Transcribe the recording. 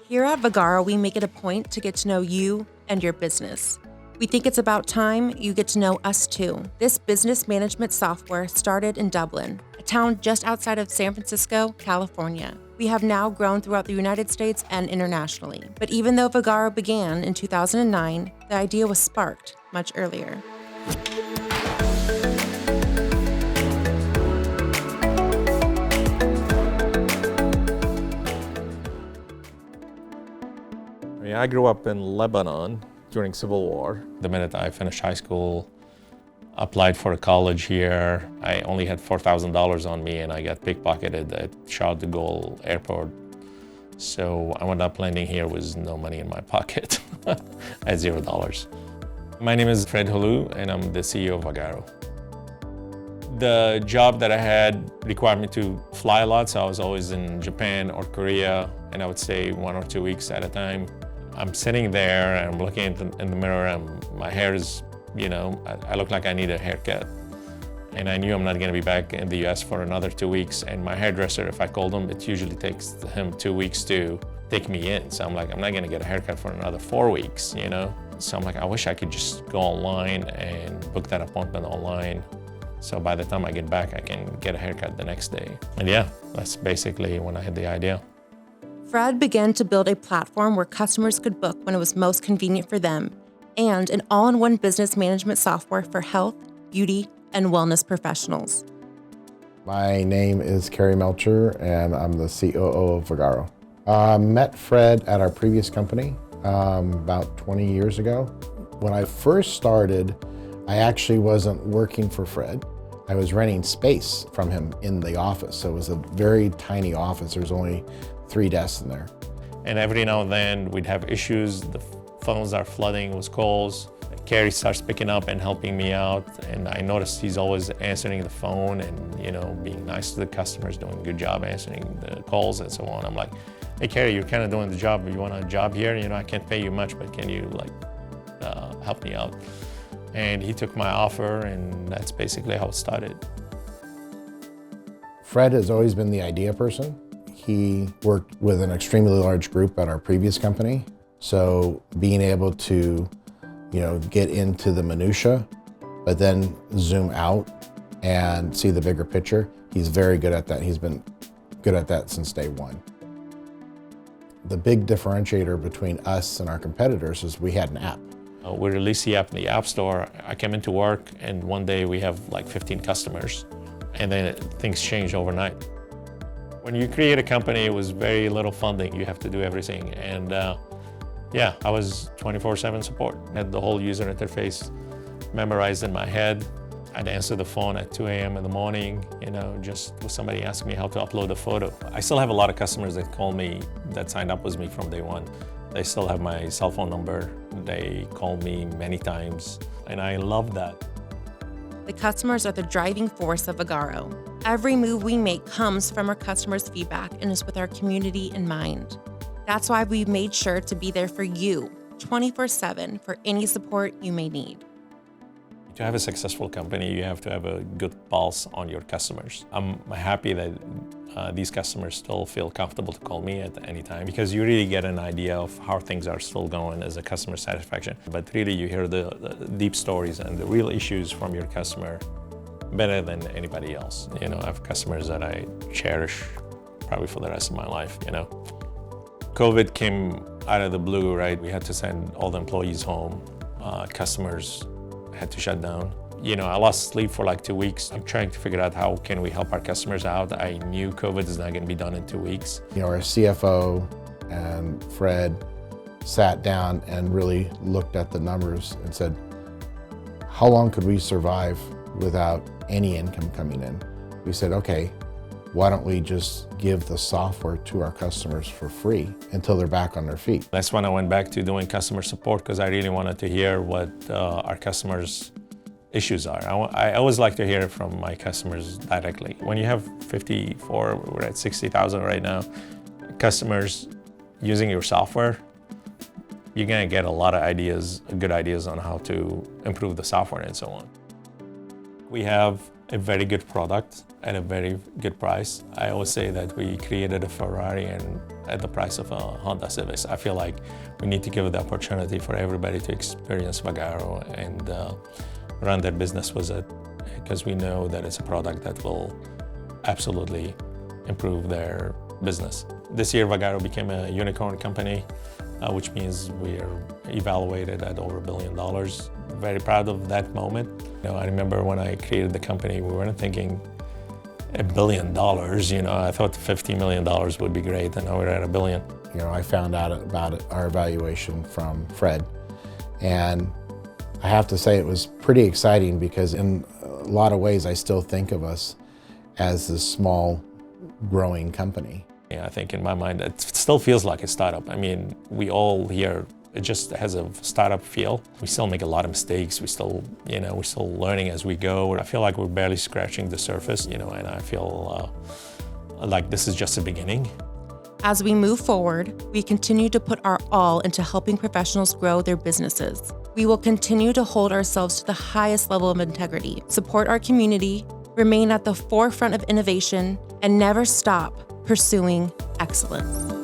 Here at Vagaro, we make it a point to get to know you and your business. We think it's about time you get to know us too. This business management software started in Dublin, a town just outside of San Francisco, California. We have now grown throughout the United States and internationally. But even though Vagaro began in 2009, the idea was sparked much earlier. I grew up in Lebanon during Civil War. The minute I finished high school, applied for a college here, I only had $4,000 on me and I got pickpocketed at Charles de Gaulle Airport. So I wound up landing here with no money in my pocket at $0. My name is Fred Hulu and I'm the CEO of Vagaro. The job that I had required me to fly a lot, so I was always in Japan or Korea, and I would stay 1 or 2 weeks at a time. I'm sitting there and I'm looking in the mirror and my hair is, I look like I need a haircut. And I knew I'm not gonna be back in the US for another 2 weeks. And my hairdresser, if I called him, it usually takes him 2 weeks to take me in. So I'm like, I'm not gonna get a haircut for another 4 weeks, So I'm like, I wish I could just go online and book that appointment online. So by the time I get back, I can get a haircut the next day. And yeah, that's basically when I had the idea. Fred began to build a platform where customers could book when it was most convenient for them, and an all-in-one business management software for health, beauty, and wellness professionals. My name is Kerry Melcher, and I'm the COO of Vagaro. Met Fred at our previous company about 20 years ago. When I first started, I actually wasn't working for Fred. I was renting space from him in the office, so it was a very tiny office. There's only 3 desks in there. And every now and then we'd have issues. The phones are flooding with calls. Kerry starts picking up and helping me out. And I noticed he's always answering the phone and, being nice to the customers, doing a good job answering the calls and so on. I'm like, hey, Kerry, you're kind of doing the job. You want a job here? I can't pay you much, but can you help me out? And he took my offer, and that's basically how it started. Fred has always been the idea person. He worked with an extremely large group at our previous company. So being able to, get into the minutia, but then zoom out and see the bigger picture, he's very good at that. He's been good at that since day one. The big differentiator between us and our competitors is we had an app. We released the app in the App Store. I came into work and one day we have like 15 customers, and then things changed overnight. When you create a company, it was very little funding. You have to do everything. And I was 24/7 support. I had the whole user interface memorized in my head. I'd answer the phone at 2 a.m. in the morning, just with somebody asking me how to upload a photo. I still have a lot of customers that call me, that signed up with me from day one. They still have my cell phone number. They call me many times, and I love that. The customers are the driving force of Vagaro. Every move we make comes from our customers' feedback and is with our community in mind. That's why we've made sure to be there for you 24/7 for any support you may need. To have a successful company, you have to have a good pulse on your customers. I'm happy that these customers still feel comfortable to call me at any time, because you really get an idea of how things are still going as a customer satisfaction. But really you hear the deep stories and the real issues from your customer better than anybody else. I have customers that I cherish probably for the rest of my life. COVID came out of the blue, right? We had to send all the employees home. Customers had to shut down. I lost sleep for like 2 weeks. I'm trying to figure out how can we help our customers out. I knew COVID is not going to be done in 2 weeks. Our CFO and Fred sat down and really looked at the numbers and said, how long could we survive without any income coming in? We said, okay, why don't we just give the software to our customers for free until they're back on their feet? That's when I went back to doing customer support, because I really wanted to hear what our customers' issues are. I always like to hear from my customers directly. When you have 54, we're at 60,000 right now, customers using your software, you're gonna get a lot of ideas, good ideas on how to improve the software and so on. We have a very good product at a very good price. I always say that we created a Ferrari and at the price of a Honda Civic. I feel like we need to give the opportunity for everybody to experience Vagaro and run their business with it, because we know that it's a product that will absolutely improve their business. This year, Vagaro became a unicorn company, which means we are evaluated at over $1 billion. Very proud of that moment. I remember when I created the company, we weren't thinking $1 billion. I thought $50 million would be great, and now we're at $1 billion. I found out about our evaluation from Fred, and I have to say it was pretty exciting because in a lot of ways I still think of us as this small, growing company. I think in my mind it still feels like a startup. I mean, we all here, it just has a startup feel. We still make a lot of mistakes. We're still learning as we go. I feel like we're barely scratching the surface, and I feel like this is just the beginning. As we move forward, we continue to put our all into helping professionals grow their businesses. We will continue to hold ourselves to the highest level of integrity, support our community, remain at the forefront of innovation, and never stop pursuing excellence.